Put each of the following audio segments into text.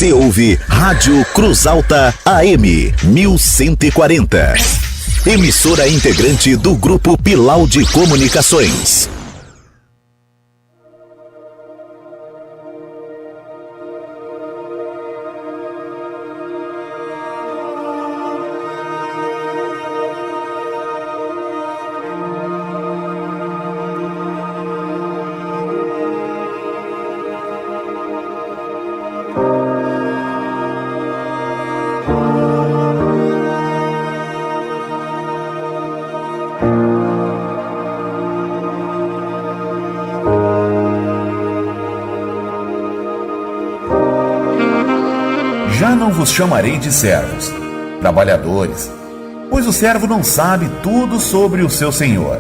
Você ouve Rádio Cruz Alta AM 1140. Emissora integrante do Grupo Pilau de Comunicações. Já não vos chamarei de servos, trabalhadores, pois o servo não sabe tudo sobre o seu senhor.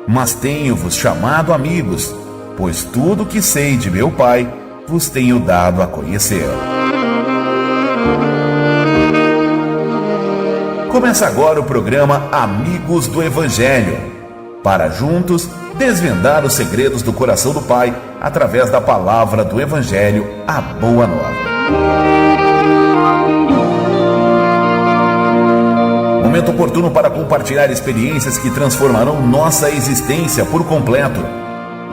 Mas tenho-vos chamado amigos, pois tudo que sei de meu Pai vos tenho dado a conhecer. Começa agora o programa Amigos do Evangelho, para juntos desvendar os segredos do coração do Pai através da palavra do Evangelho, a Boa Nova. Momento oportuno para compartilhar experiências que transformarão nossa existência por completo.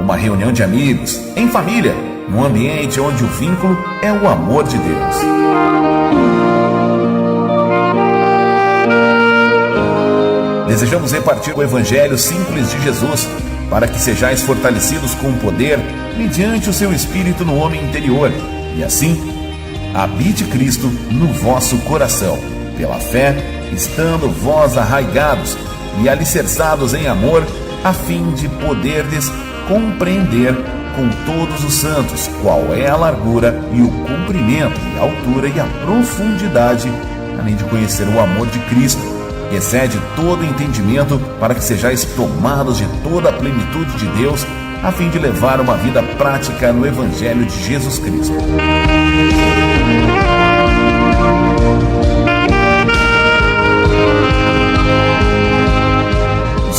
Uma reunião de amigos, em família, num ambiente onde o vínculo é o amor de Deus. Desejamos repartir o Evangelho simples de Jesus, para que sejais fortalecidos com o poder, mediante o seu Espírito no homem interior, e assim, habite Cristo no vosso coração, pela fé, estando vós arraigados e alicerçados em amor, a fim de poderdes compreender com todos os santos qual é a largura e o comprimento, e a altura e a profundidade, além de conhecer o amor de Cristo, que excede todo entendimento, para que sejais tomados de toda a plenitude de Deus, a fim de levar uma vida prática no Evangelho de Jesus Cristo.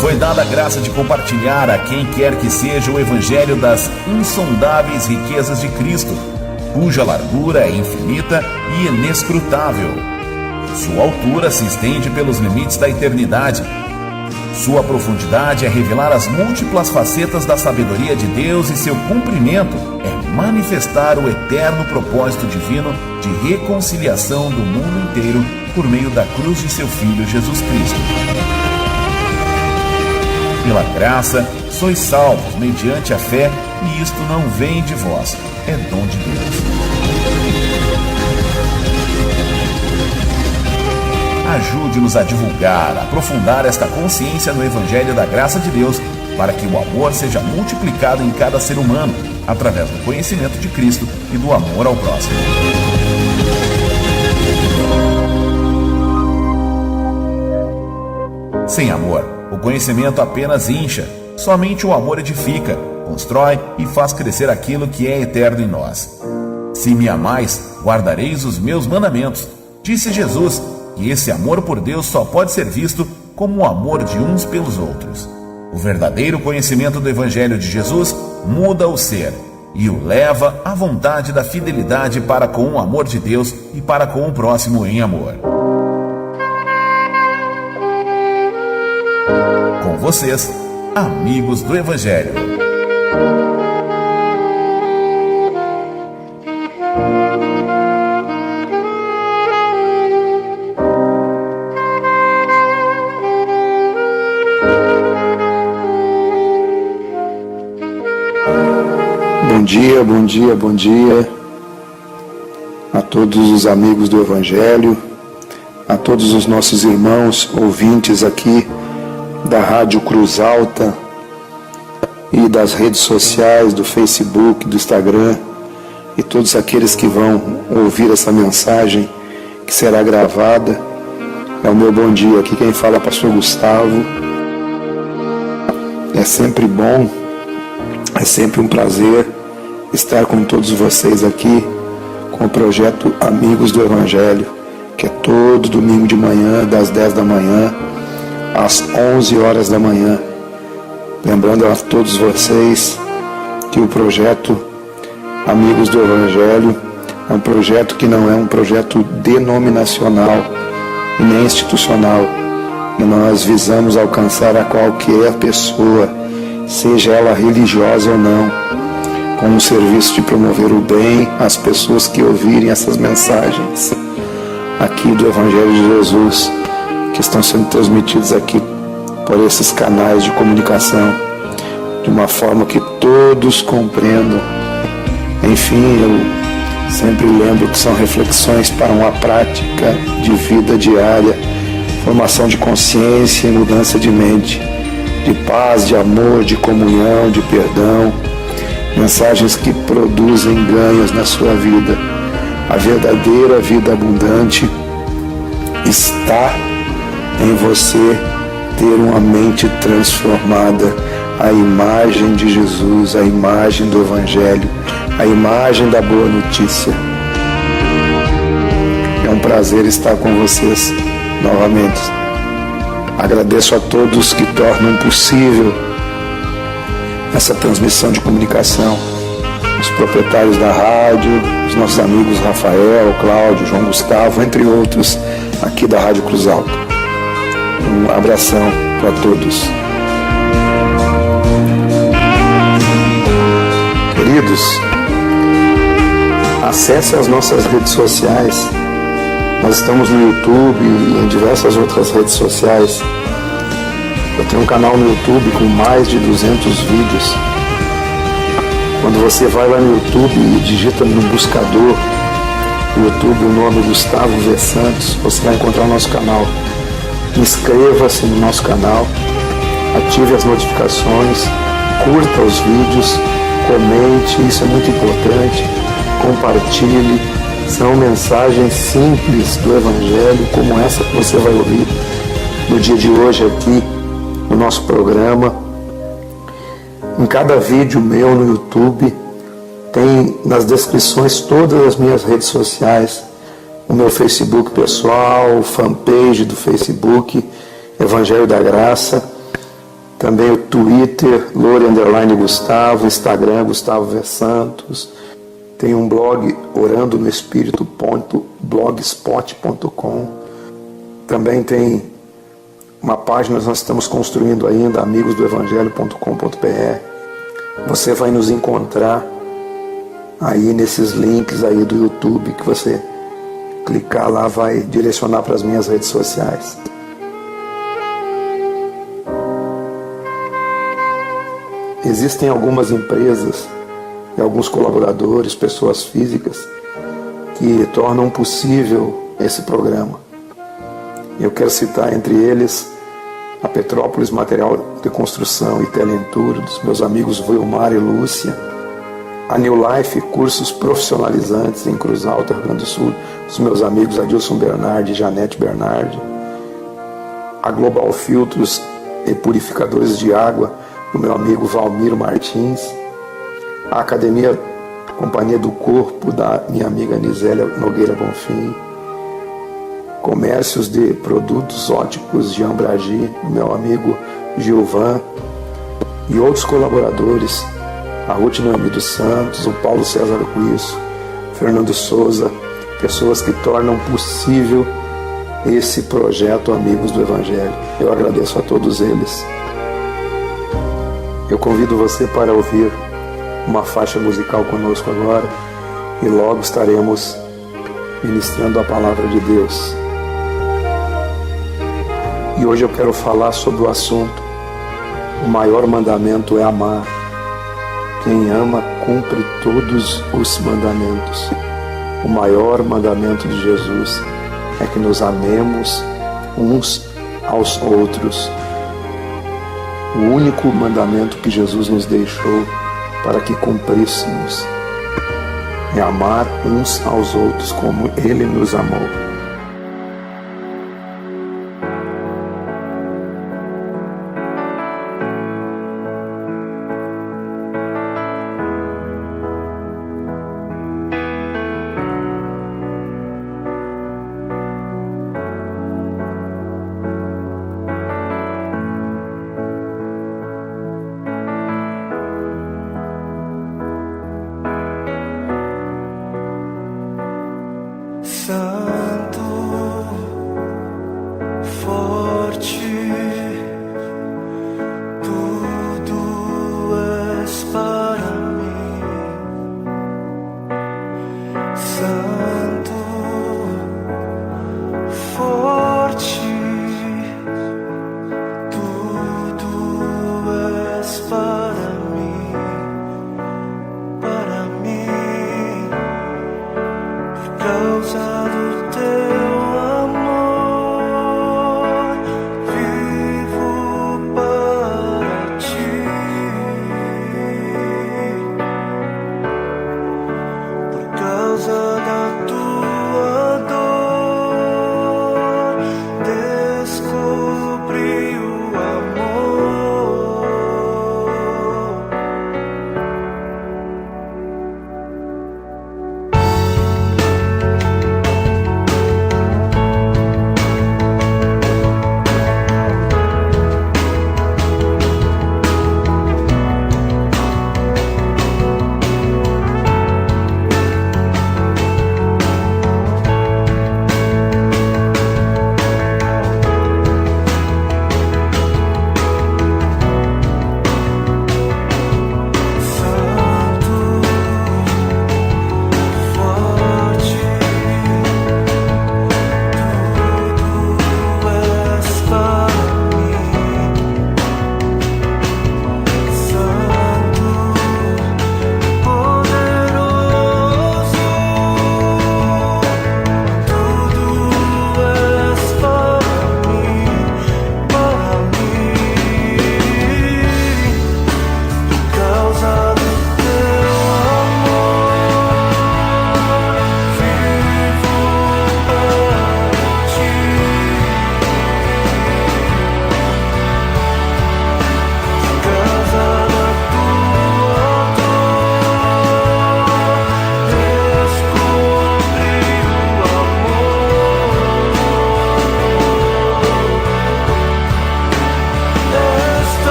Foi dada a graça de compartilhar a quem quer que seja o Evangelho das insondáveis riquezas de Cristo, cuja largura é infinita e inescrutável. Sua altura se estende pelos limites da eternidade. Sua profundidade é revelar as múltiplas facetas da sabedoria de Deus, e seu cumprimento é manifestar o eterno propósito divino de reconciliação do mundo inteiro por meio da cruz de seu Filho Jesus Cristo. Pela graça, sois salvos mediante a fé, e isto não vem de vós, é dom de Deus. Ajude-nos a divulgar, a aprofundar esta consciência no Evangelho da graça de Deus, para que o amor seja multiplicado em cada ser humano, através do conhecimento de Cristo e do amor ao próximo. Sem amor, o conhecimento apenas incha, somente o amor edifica, constrói e faz crescer aquilo que é eterno em nós. Se me amais, guardareis os meus mandamentos. Disse Jesus que esse amor por Deus só pode ser visto como o amor de uns pelos outros. O verdadeiro conhecimento do Evangelho de Jesus muda o ser e o leva à vontade da fidelidade para com o amor de Deus e para com o próximo em amor. Com vocês, amigos do Evangelho. Bom dia a todos os amigos do Evangelho, a todos os nossos irmãos ouvintes aqui da Rádio Cruz Alta e das redes sociais, do Facebook, do Instagram, e todos aqueles que vão ouvir essa mensagem que será gravada. É o meu bom dia. Aqui quem fala é o pastor Gustavo. É sempre bom, é sempre um prazer estar com todos vocês aqui com o projeto Amigos do Evangelho, que é todo domingo de manhã, das 10 da manhã às 11 horas da manhã. Lembrando a todos vocês que o projeto Amigos do Evangelho, É um projeto que não é um projeto denominacional e nem institucional. E nós visamos alcançar a qualquer pessoa, seja ela religiosa ou não, com o serviço de promover o bem às pessoas que ouvirem essas mensagens aqui do Evangelho de Jesus, que estão sendo transmitidos aqui por esses canais de comunicação, de uma forma que todos compreendam. Enfim, eu sempre lembro que são reflexões para uma prática de vida diária, formação de consciência e mudança de mente, de paz, de amor, de comunhão, de perdão, mensagens que produzem ganhos na sua vida. A verdadeira vida abundante está em você ter uma mente transformada à imagem de Jesus, à imagem do Evangelho, à imagem da boa notícia. É um prazer estar com vocês novamente. Agradeço a todos que tornam possível essa transmissão de comunicação, os proprietários da rádio, os nossos amigos Rafael, Cláudio, João Gustavo, entre outros, aqui da Rádio Cruz Alta. Um abração para todos. Queridos, acesse as nossas redes sociais. Nós estamos no YouTube e em diversas outras redes sociais. Eu tenho um canal no YouTube com mais de 200 vídeos. Quando você vai lá no YouTube e digita no buscador no YouTube o nome Gustavo V. Santos, você vai encontrar o nosso canal. Inscreva-se no nosso canal, ative as notificações, curta os vídeos, comente, isso é muito importante, compartilhe. São mensagens simples do Evangelho, como essa que você vai ouvir no dia de hoje aqui no nosso programa. Em cada vídeo meu no YouTube tem nas descrições todas as minhas redes sociais, o meu Facebook pessoal, o fanpage do Facebook, Evangelho da Graça, também o Twitter, Lore_Gustavo, Instagram, Gustavo V. Santos. Tem um blog, orandonoespírito.blogspot.com. Também tem uma página que nós estamos construindo ainda, amigosdoevangelho.com.br. Você vai nos encontrar aí nesses links aí do YouTube, que você clicar lá vai direcionar para as minhas redes sociais. Existem algumas empresas e alguns colaboradores, pessoas físicas, que tornam possível esse programa. Eu quero citar entre eles a Petrópolis Material de Construção e Telentur, dos meus amigos Vilmar e Lúcia, a New Life Cursos Profissionalizantes em Cruz Alta, Rio Grande do Sul, dos meus amigos Adilson Bernardi e Janete Bernardi, a Global Filtros e Purificadores de Água, do meu amigo Valmiro Martins, a Academia Companhia do Corpo, da minha amiga Nisélia Nogueira Bonfim, Comércios de Produtos Óticos de Ambragi, do meu amigo Gilvan, e outros colaboradores, a Ruth Naomi dos Santos, o Paulo César Ruiz, Fernando Souza, pessoas que tornam possível esse projeto Amigos do Evangelho. Eu agradeço a todos eles. Eu convido você para ouvir uma faixa musical conosco agora e logo estaremos ministrando a palavra de Deus. E hoje eu quero falar sobre o assunto: o maior mandamento é amar. Quem ama cumpre todos os mandamentos. O maior mandamento de Jesus é que nos amemos uns aos outros. O único mandamento que Jesus nos deixou para que cumpríssemos é amar uns aos outros como Ele nos amou.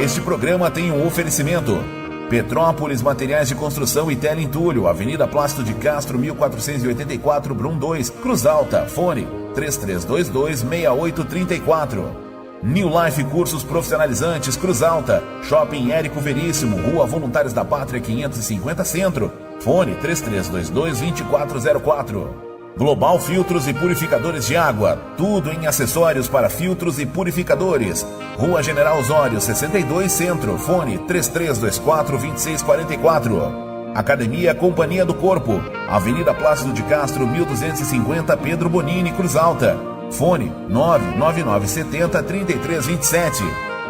Este programa tem um oferecimento: Petrópolis Materiais de Construção e Teleentulho, Avenida Plácido de Castro, 1484, Brum 2, Cruz Alta, fone 3322-6834. New Life Cursos Profissionalizantes, Cruz Alta, Shopping Érico Veríssimo, Rua Voluntários da Pátria 550 Centro, fone 3322-2404. Global Filtros e Purificadores de Água, tudo em acessórios para filtros e purificadores. Rua General Osório, 62 Centro, fone 3324-2644. Academia Companhia do Corpo, Avenida Plácido de Castro, 1250, Pedro Bonini, Cruz Alta. Fone 99970-3327.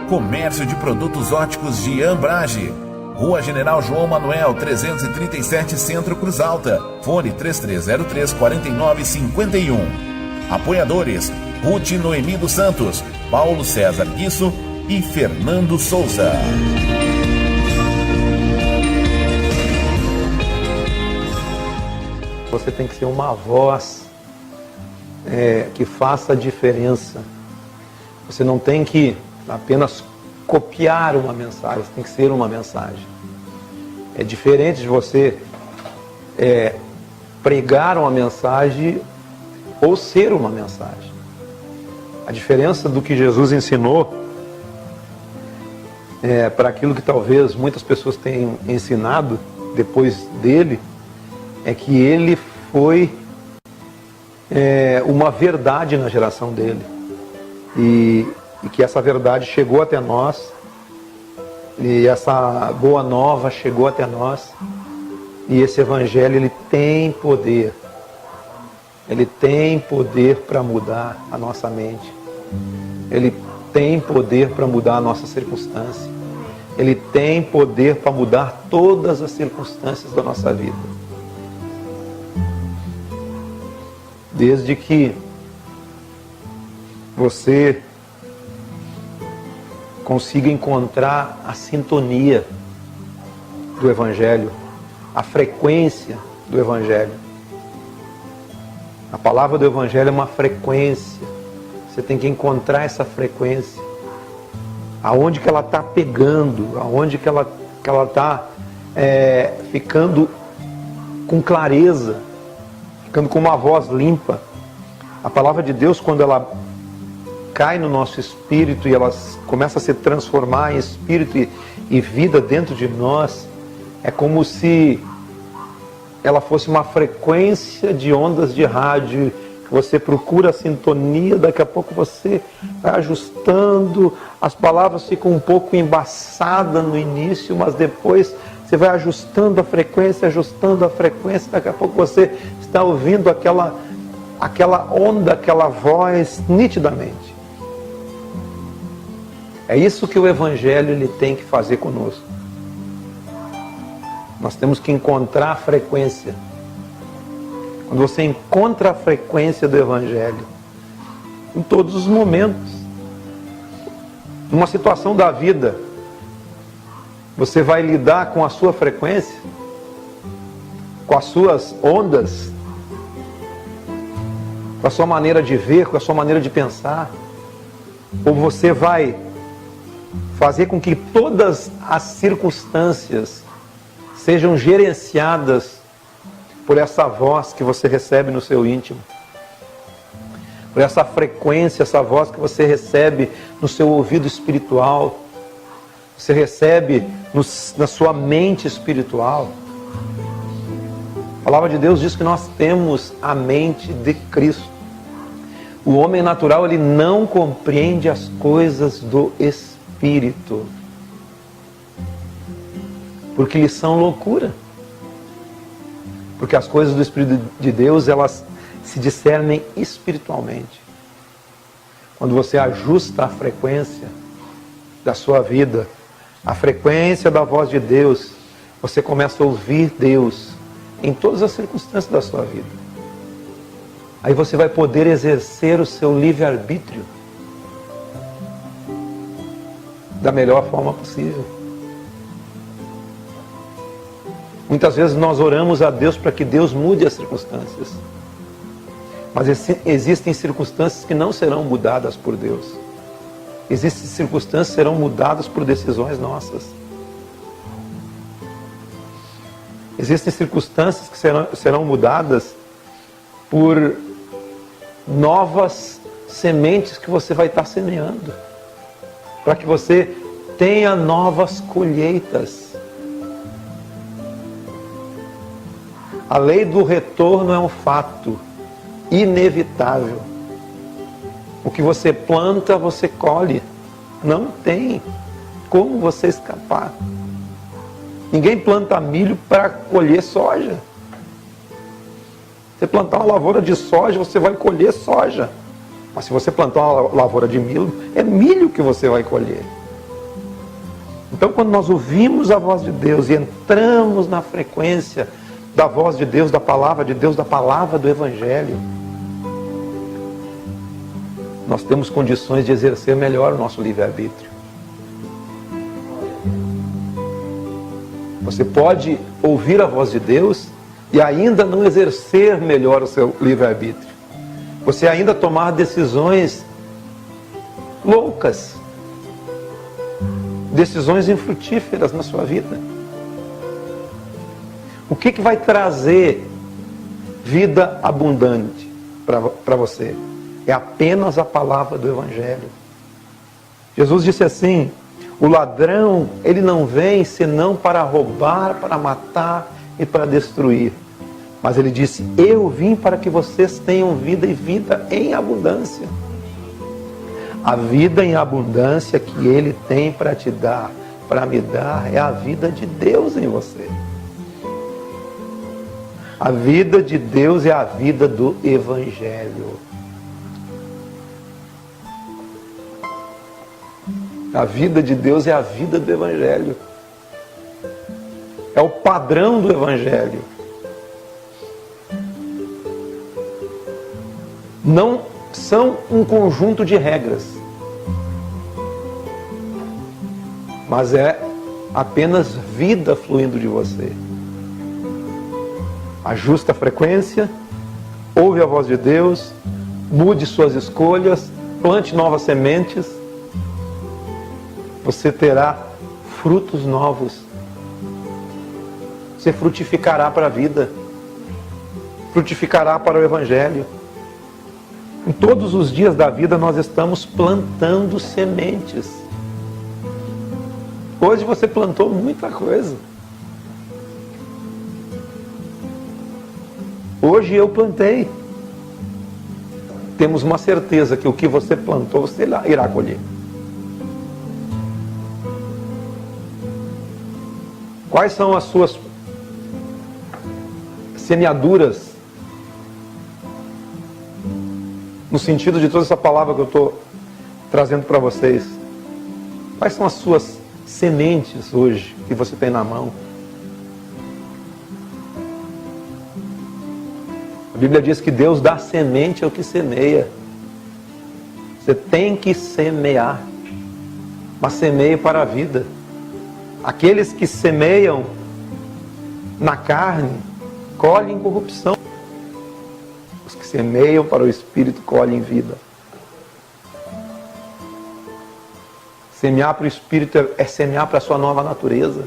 Comércio de produtos óticos de Ambrage. Rua General João Manuel, 337, Centro, Cruz Alta. Fone 3303-4951. Apoiadores: Ruth Noemi dos Santos, Paulo César Guiço e Fernando Souza. Você tem que ser uma voz que faça a diferença. Você não tem que apenas copiar uma mensagem, você tem que ser uma mensagem. É diferente de você pregar uma mensagem ou ser uma mensagem. A diferença do que Jesus ensinou para aquilo que talvez muitas pessoas tenham ensinado depois dele, é que ele foi uma verdade na geração dele. E que essa verdade chegou até nós, e essa boa nova chegou até nós, e esse evangelho ele tem poder para mudar a nossa mente, ele tem poder para mudar a nossa circunstância, ele tem poder para mudar todas as circunstâncias da nossa vida, desde que você consiga encontrar a sintonia do Evangelho, a frequência do Evangelho. A palavra do Evangelho é uma frequência. Você tem que encontrar essa frequência. Aonde que ela está pegando, aonde que ela está ficando com clareza, ficando com uma voz limpa. A palavra de Deus, quando ela cai no nosso espírito e ela começa a se transformar em espírito e vida dentro de nós, é como se ela fosse uma frequência de ondas de rádio, que você procura a sintonia, daqui a pouco você vai ajustando, as palavras ficam um pouco embaçadas no início, mas depois você vai ajustando a frequência, daqui a pouco você está ouvindo aquela onda, aquela voz nitidamente. É isso que o Evangelho ele tem que fazer conosco. Nós temos que encontrar a frequência. Quando você encontra a frequência do Evangelho, em todos os momentos, numa situação da vida, você vai lidar com a sua frequência, com as suas ondas, com a sua maneira de ver, com a sua maneira de pensar, ou você vai fazer com que todas as circunstâncias sejam gerenciadas por essa voz que você recebe no seu íntimo, por essa frequência, essa voz que você recebe no seu ouvido espiritual, você recebe na sua mente espiritual. A palavra de Deus diz que nós temos a mente de Cristo. O homem natural ele não compreende as coisas do Espírito, porque lhes são loucura. Porque as coisas do Espírito de Deus, elas se discernem espiritualmente. Quando você ajusta a frequência da sua vida, a frequência da voz de Deus, você começa a ouvir Deus em todas as circunstâncias da sua vida. Aí você vai poder exercer o seu livre-arbítrio da melhor forma possível. Muitas vezes nós oramos a Deus para que Deus mude as circunstâncias. Mas existem circunstâncias que não serão mudadas por Deus. Existem circunstâncias que serão mudadas por decisões nossas. Existem circunstâncias que serão mudadas por novas sementes que você vai estar semeando, para que você tenha novas colheitas. A lei do retorno é um fato inevitável. O que você planta, você colhe. Não tem como você escapar. Ninguém planta milho para colher soja. Você plantar uma lavoura de soja, você vai colher soja. Mas se você plantar uma lavoura de milho, é milho que você vai colher. Então, quando nós ouvimos a voz de Deus e entramos na frequência da voz de Deus, da palavra do Evangelho, nós temos condições de exercer melhor o nosso livre-arbítrio. Você pode ouvir a voz de Deus e ainda não exercer melhor o seu livre-arbítrio. Você ainda tomar decisões loucas, decisões infrutíferas na sua vida. O que vai trazer vida abundante para você? É apenas a palavra do Evangelho. Jesus disse assim: o ladrão, ele não vem senão para roubar, para matar e para destruir. Mas ele disse: eu vim para que vocês tenham vida e vida em abundância. A vida em abundância que ele tem para te dar, para me dar, é a vida de Deus em você. A vida de Deus é a vida do Evangelho. A vida de Deus é a vida do Evangelho. É o padrão do Evangelho. Não são um conjunto de regras, mas é apenas vida fluindo de você. Ajuste a frequência, ouve a voz de Deus, mude suas escolhas, plante novas sementes. Você terá frutos novos. Você frutificará para a vida. Frutificará para o Evangelho. Em todos os dias da vida nós estamos plantando sementes. Hoje você plantou muita coisa. Hoje eu plantei. Temos uma certeza que o que você plantou, você irá colher. Quais são as suas semeaduras? No sentido de toda essa palavra que eu estou trazendo para vocês. Quais são as suas sementes hoje que você tem na mão? A Bíblia diz que Deus dá semente ao que semeia. Você tem que semear, mas semeie para a vida. Aqueles que semeiam na carne colhem corrupção. Os que semeiam para o Espírito colhem vida. Semear para o Espírito é semear para a sua nova natureza.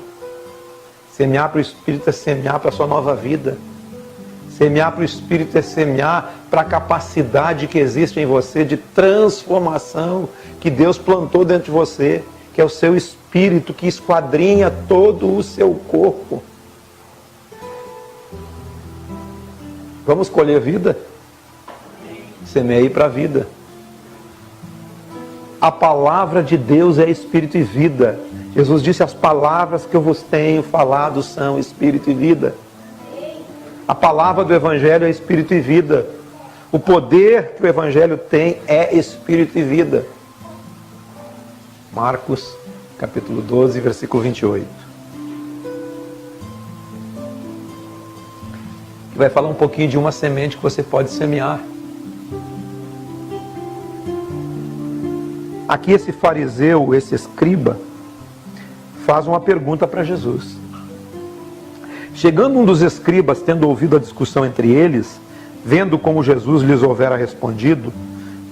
Semear para o Espírito é semear para a sua nova vida. Semear para o Espírito é semear para a capacidade que existe em você de transformação que Deus plantou dentro de você, que é o seu Espírito que esquadrinha todo o seu corpo. Vamos colher vida? Semeie para a vida. A palavra de Deus é Espírito e vida. Jesus disse: as palavras que eu vos tenho falado são Espírito e vida. A palavra do Evangelho é Espírito e vida. O poder que o Evangelho tem é Espírito e vida. Marcos, capítulo 12, versículo 28. Que vai falar um pouquinho de uma semente que você pode semear. Aqui esse fariseu, esse escriba, faz uma pergunta para Jesus. Chegando um dos escribas, tendo ouvido a discussão entre eles, vendo como Jesus lhes houvera respondido,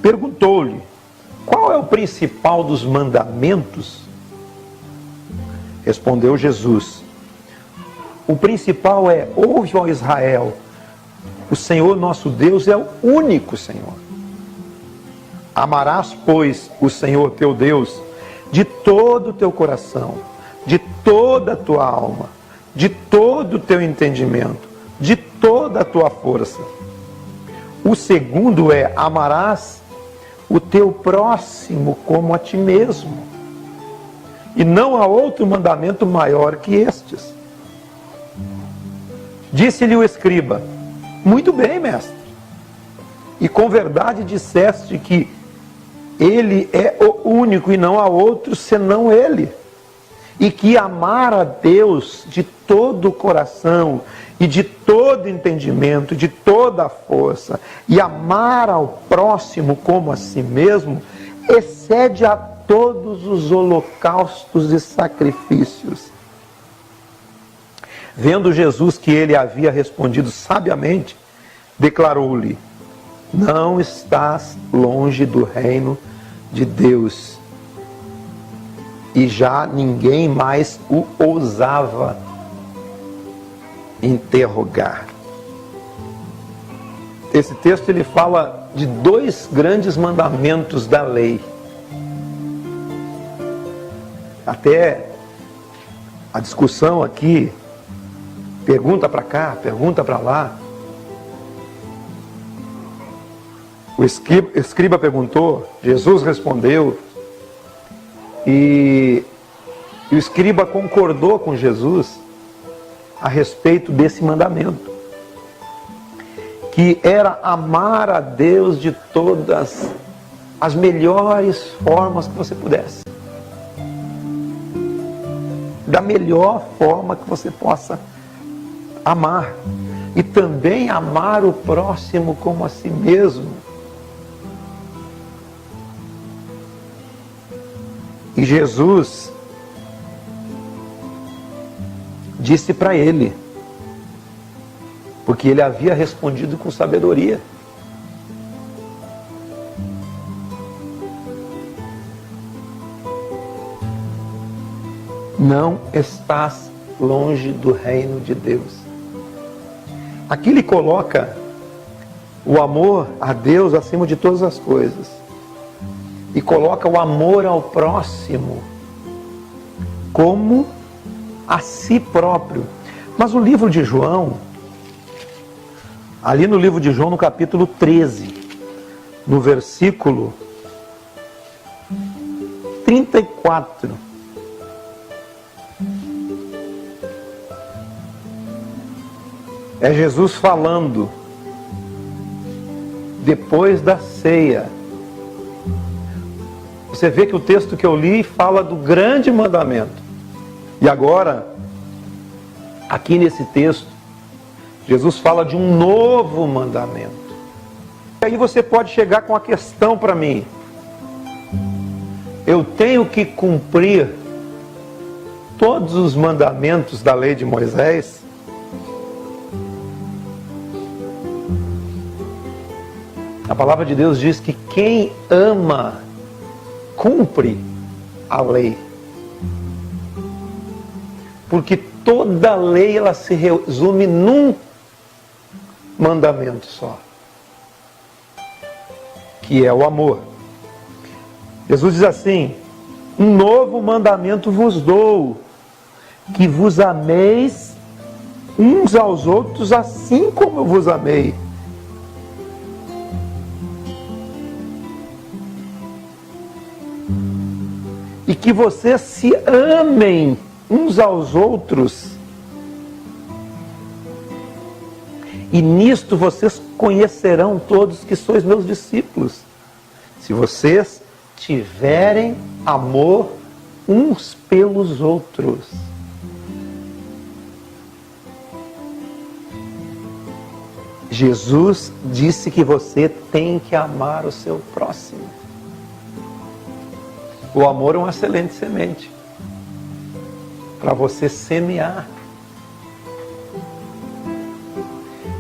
perguntou-lhe: qual é o principal dos mandamentos? Respondeu Jesus: o principal é: ouve, ó Israel, o Senhor nosso Deus é o único Senhor. Amarás, pois, o Senhor teu Deus de todo o teu coração, de toda a tua alma, de todo o teu entendimento, de toda a tua força. O segundo é: amarás o teu próximo como a ti mesmo. E não há outro mandamento maior que estes. Disse-lhe o escriba: muito bem, mestre, e com verdade disseste que Ele é o único e não há outro senão Ele. E que amar a Deus de todo o coração e de todo entendimento, de toda a força, e amar ao próximo como a si mesmo, excede a todos os holocaustos e sacrifícios. Vendo Jesus que ele havia respondido sabiamente, declarou-lhe: não estás longe do reino de Deus. E já ninguém mais o ousava interrogar. Esse texto ele fala de 2 grandes mandamentos da lei. Até a discussão aqui, pergunta para cá, pergunta para lá. O escriba perguntou, Jesus respondeu, e o escriba concordou com Jesus a respeito desse mandamento, que era amar a Deus de todas as melhores formas que você pudesse, da melhor forma que você possa amar, e também amar o próximo como a si mesmo. E Jesus disse para ele, porque ele havia respondido com sabedoria: não estás longe do reino de Deus. Aqui ele coloca o amor a Deus acima de todas as coisas. E coloca o amor ao próximo como a si próprio. Mas o livro de João, ali no livro de João, no capítulo 13, no versículo 34, é Jesus falando depois da ceia. Você vê que o texto que eu li fala do grande mandamento. E agora, aqui nesse texto, Jesus fala de um novo mandamento. E aí você pode chegar com a questão para mim: eu tenho que cumprir todos os mandamentos da lei de Moisés? A palavra de Deus diz que quem ama cumpre a lei, porque toda lei ela se resume num mandamento só, que é o amor. Jesus diz assim: um novo mandamento vos dou, que vos ameis uns aos outros assim como eu vos amei. E que vocês se amem uns aos outros. E nisto vocês conhecerão todos que sois meus discípulos, se vocês tiverem amor uns pelos outros. Jesus disse que você tem que amar o seu próximo. O amor é uma excelente semente para você semear.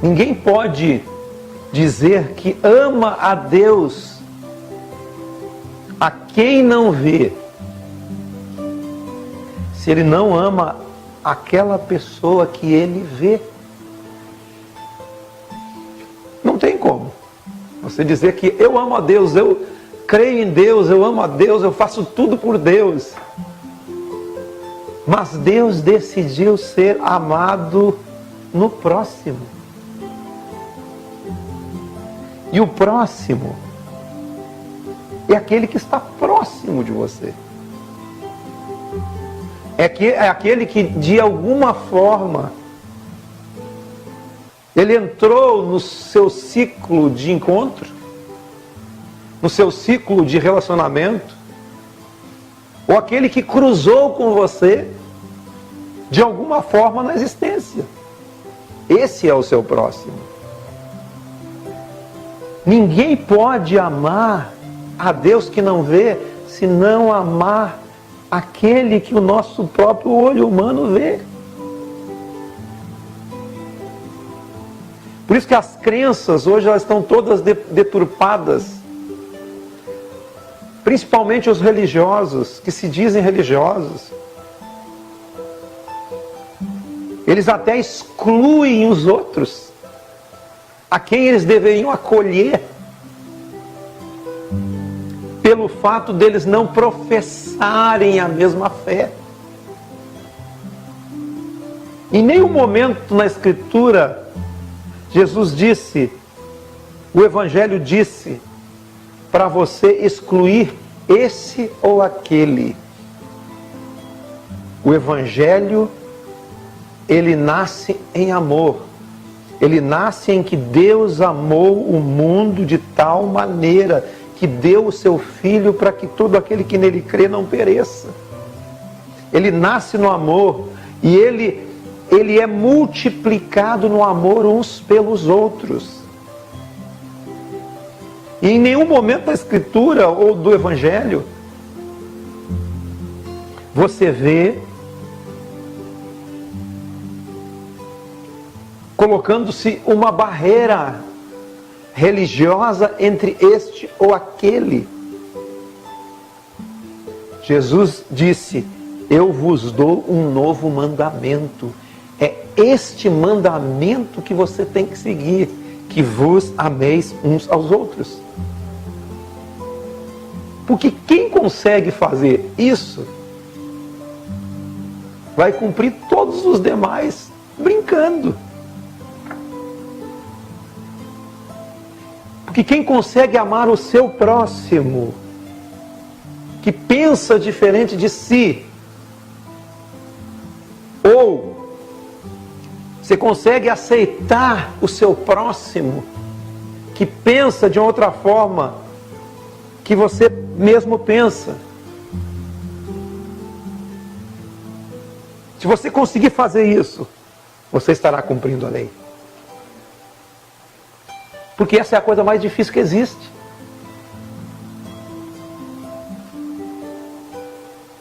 Ninguém pode dizer que ama a Deus a quem não vê, se ele não ama aquela pessoa que ele vê. Não tem como você dizer que eu amo a Deus, eu creio em Deus, eu amo a Deus, eu faço tudo por Deus. Mas Deus decidiu ser amado no próximo. E o próximo é aquele que está próximo de você. É aquele que de alguma forma ele entrou no seu ciclo de encontro, no seu ciclo de relacionamento, ou aquele que cruzou com você de alguma forma na existência. Esse é o seu próximo. Ninguém pode amar a Deus que não vê, se não amar aquele que o nosso próprio olho humano vê. Por isso que as crenças hoje elas estão todas deturpadas. Principalmente os religiosos, que se dizem religiosos. Eles até excluem os outros, a quem eles deveriam acolher, pelo fato deles não professarem a mesma fé. Em nenhum momento na Escritura, Jesus disse, o Evangelho disse, para você excluir esse ou aquele. O Evangelho, ele nasce em amor. Ele nasce em que Deus amou o mundo de tal maneira que deu o seu Filho para que todo aquele que nele crê não pereça. Ele nasce no amor e ele é multiplicado no amor uns pelos outros. E em nenhum momento da Escritura ou do Evangelho você vê colocando-se uma barreira religiosa entre este ou aquele. Jesus disse, eu vos dou um novo mandamento. É este mandamento que você tem que seguir, que vos ameis uns aos outros. Porque quem consegue fazer isso, vai cumprir todos os demais brincando. Porque quem consegue amar o seu próximo, que pensa diferente de si, ou você consegue aceitar o seu próximo, que pensa de outra forma, que você mesmo pensa. Se você conseguir fazer isso, você estará cumprindo a lei. Porque essa é a coisa mais difícil que existe.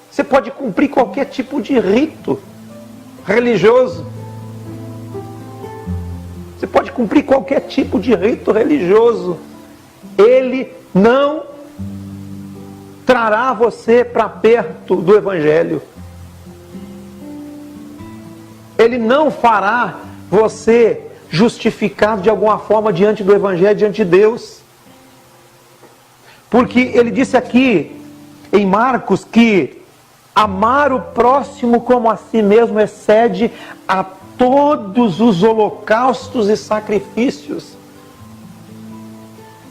Você pode cumprir qualquer tipo de rito religioso. Você pode cumprir qualquer tipo de rito religioso. Ele não trará você para perto do Evangelho. Ele não fará você justificado de alguma forma diante do Evangelho, diante de Deus. Porque ele disse aqui em Marcos que amar o próximo como a si mesmo excede a todos os holocaustos e sacrifícios.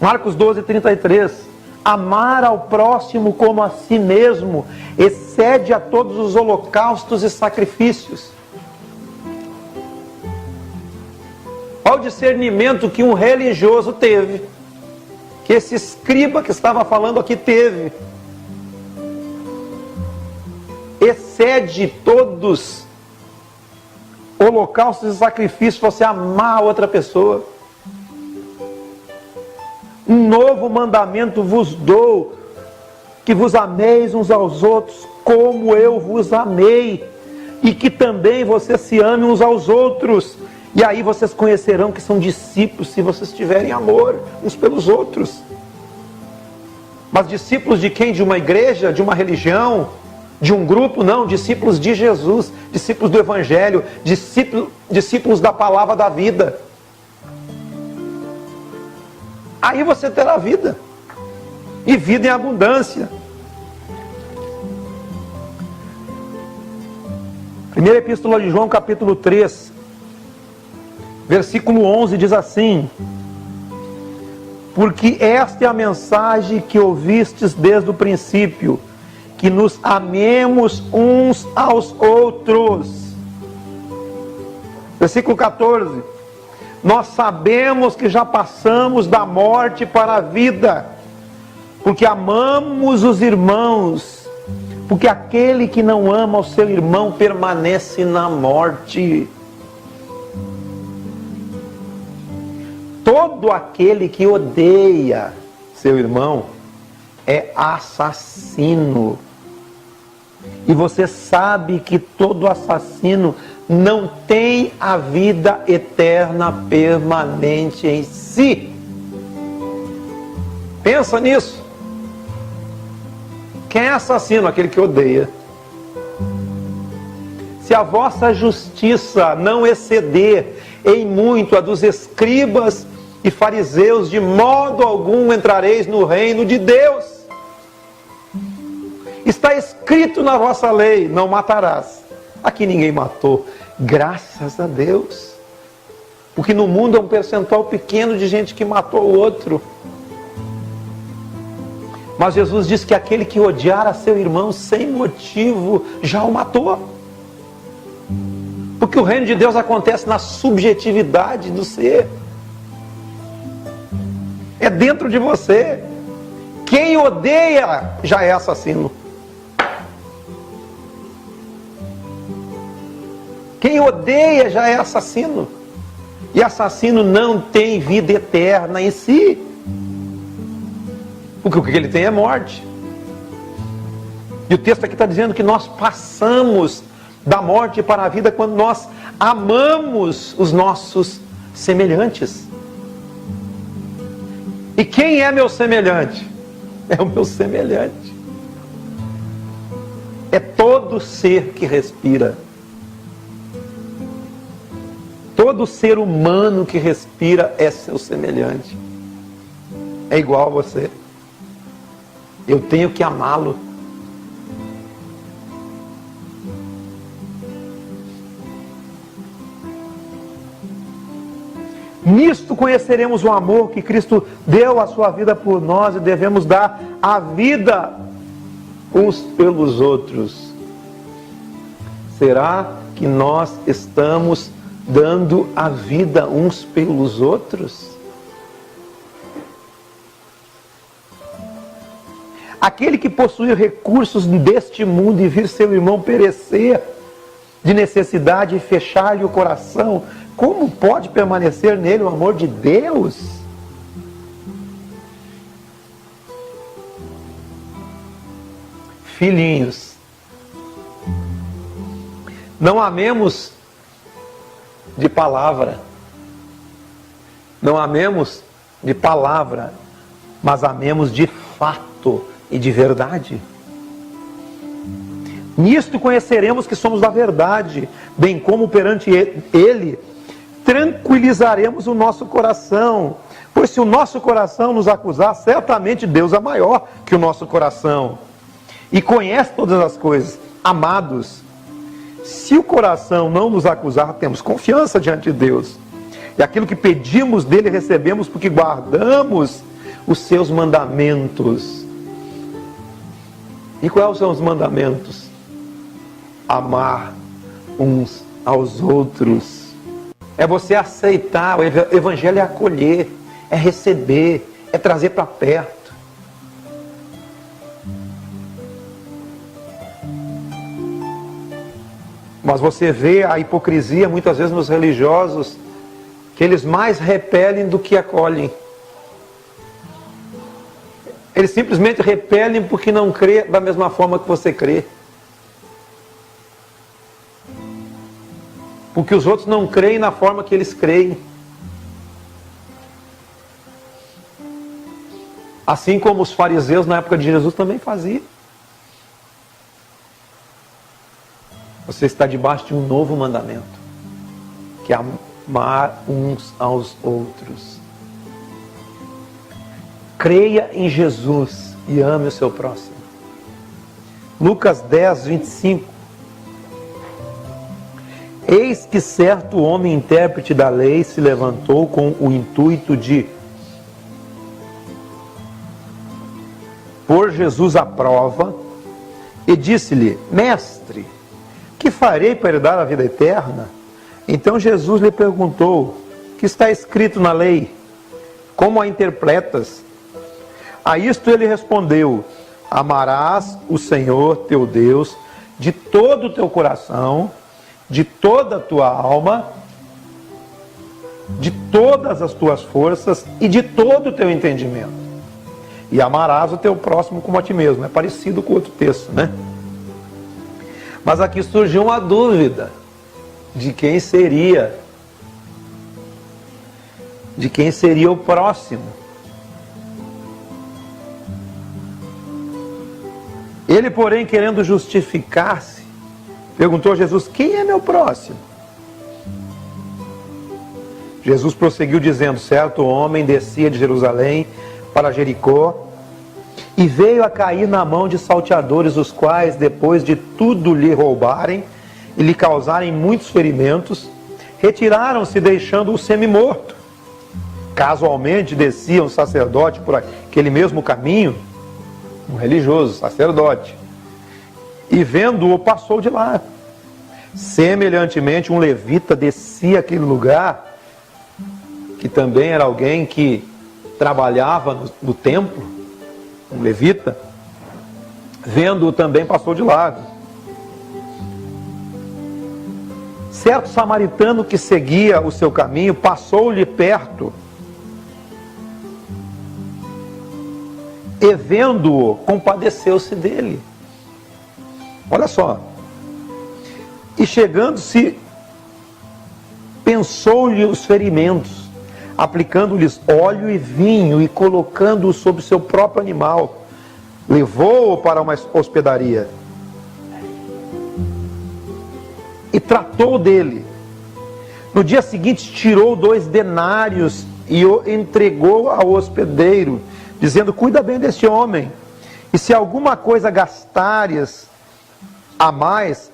Marcos 12:33. Amar ao próximo como a si mesmo excede a todos os holocaustos e sacrifícios. Olha o discernimento que um religioso teve, que esse escriba que estava falando aqui teve. Excede todos holocaustos e sacrifícios, você amar a outra pessoa. Um novo mandamento vos dou, que vos ameis uns aos outros, como eu vos amei, e que também vocês se amem uns aos outros. E aí vocês conhecerão que são discípulos se vocês tiverem amor uns pelos outros. Mas discípulos de quem? De uma igreja? De uma religião? De um grupo? Não, discípulos de Jesus, discípulos do Evangelho, discípulos da palavra da vida. Aí você terá vida, e vida em abundância. Primeira Epístola de João, capítulo 3, versículo 11, diz assim: porque esta é a mensagem que ouvistes desde o princípio, que nos amemos uns aos outros. Versículo 14: Nós sabemos que já passamos da morte para a vida, porque amamos os irmãos, porque aquele que não ama o seu irmão permanece na morte. Todo aquele que odeia seu irmão é assassino. E você sabe que todo assassino não tem a vida eterna permanente em si. Pensa nisso. Quem é assassino? Aquele que odeia. Se a vossa justiça não exceder em muito a dos escribas e fariseus, de modo algum entrareis no reino de Deus. Está escrito na vossa lei: não matarás. Aqui ninguém matou, graças a Deus. Porque no mundo é um percentual pequeno de gente que matou o outro. Mas Jesus diz que aquele que odiar a seu irmão sem motivo, já o matou. Porque o reino de Deus acontece na subjetividade do ser. É dentro de você. Quem odeia já é assassino. Quem odeia já é assassino. E assassino não tem vida eterna em si. Porque o que ele tem é morte. E o texto aqui está dizendo que nós passamos da morte para a vida quando nós amamos os nossos semelhantes. E quem é meu semelhante? É o meu semelhante. É todo ser que respira. Todo ser humano que respira é seu semelhante. É igual a você. Eu tenho que amá-lo. Nisto conheceremos o amor que Cristo deu a sua vida por nós e devemos dar a vida uns pelos outros. Será que nós estamos dando a vida uns pelos outros? Aquele que possui recursos deste mundo e vir seu irmão perecer de necessidade e fechar-lhe o coração, como pode permanecer nele o amor de Deus? Filhinhos, não amemos de palavra, não amemos de palavra, mas amemos de fato e de verdade. Nisto conheceremos que somos da verdade, bem como perante Ele tranquilizaremos o nosso coração, pois se o nosso coração nos acusar, certamente Deus é maior que o nosso coração e conhece todas as coisas. Amados, se o coração não nos acusar, temos confiança diante de Deus, e aquilo que pedimos dele recebemos, porque guardamos os seus mandamentos. E quais são os mandamentos? Amar uns aos outros. É você aceitar. O evangelho é acolher, é receber, é trazer para perto. Mas você vê a hipocrisia muitas vezes nos religiosos, que eles mais repelem do que acolhem. Eles simplesmente repelem porque não crê da mesma forma que você crê. Porque os outros não creem na forma que eles creem. Assim como os fariseus na época de Jesus também faziam. Você está debaixo de um novo mandamento, que é amar uns aos outros. Creia em Jesus e ame o seu próximo. Lucas 10, 25. Eis que certo homem intérprete da lei se levantou com o intuito de pôr Jesus à prova e disse-lhe: Mestre, que farei para herdar a vida eterna? Então Jesus lhe perguntou: que está escrito na lei? Como a interpretas? A isto ele respondeu: amarás o Senhor teu Deus de todo o teu coração, de toda a tua alma, de todas as tuas forças e de todo o teu entendimento. E amarás o teu próximo como a ti mesmo. É parecido com outro texto, né? Mas aqui surgiu uma dúvida de quem seria o próximo. Ele, porém, querendo justificar-se, perguntou a Jesus: quem é meu próximo? Jesus prosseguiu dizendo: certo homem descia de Jerusalém para Jericó e veio a cair na mão de salteadores, os quais, depois de tudo lhe roubarem e lhe causarem muitos ferimentos, retiraram-se, deixando-o semi-morto. Casualmente descia um sacerdote por aquele mesmo caminho, um religioso, sacerdote, e vendo-o passou de lá. Semelhantemente, um levita descia aquele lugar, que também era alguém que trabalhava no templo, um levita, vendo-o também passou de lado. Certo samaritano que seguia o seu caminho passou-lhe perto e, vendo-o, compadeceu-se dele. Olha só. E chegando-se, pensou-lhe os ferimentos, aplicando-lhes óleo e vinho e colocando-o sobre o seu próprio animal, levou-o para uma hospedaria e tratou dele. No dia seguinte tirou 2 denários e o entregou ao hospedeiro, dizendo: cuida bem deste homem, e se alguma coisa gastares a mais,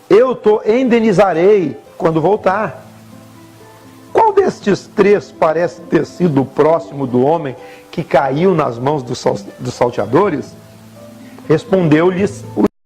eu te indenizarei quando voltar. Qual destes 3 parece ter sido o próximo do homem que caiu nas mãos dos salteadores? Respondeu-lhes o